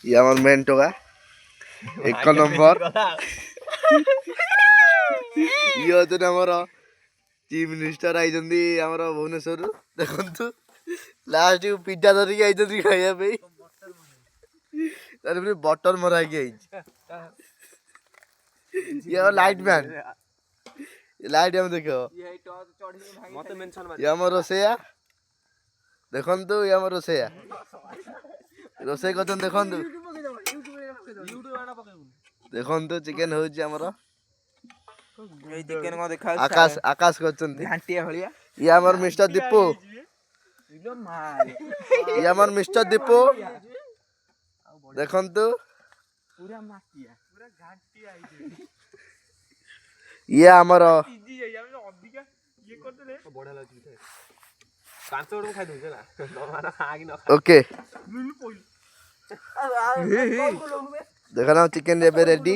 ଇଏ ଆମର ମେନ୍ ଟୋକା 1 ନମ୍ବର। ଇଏ ହଉଛନ୍ତି ଆମର ଚିଫ ମିନିଷ୍ଟର ଆଇଛନ୍ତି ଆମର ଭୁବନେଶ୍ୱରରୁ। ଦେଖନ୍ତୁ ଲାଷ୍ଟକୁ ପିଜ୍ଜା ଧରିକି ଆଇଛନ୍ତି ଖାଇବା ପାଇଁ। ତାର ବଟର ମରା ହେଇକି ଆଇଛି। ଇଏ ଲାଇଟ୍ ମ୍ୟାନ୍। ଲାଇଟ୍ ଆମେ ଦେଖ ଇଏ ଆମର ରୋଷେଇଆ। ଦେଖନ୍ତୁ ଇଏ ଆମର ରୋଷେଇଆ ରୋଷେଇ କରୁଛନ୍ତି। ଦେଖନ୍ତୁ ଦେଖନ୍ତୁ ଚିକେନ ହଉଛି ଆମର। ଆକାଶ କରୁଛନ୍ତି। ଇଏ ଆମର ମିଷ୍ଟର ଦୀପୁ। ଇଏ ଆମର ମିଷ୍ଟର ଦୀପୁ। ଦେଖନ୍ତୁ ଇଏ ଆମର ଓକେ ଦେଖ ଚିକେନ ଏବେ ରେଡି।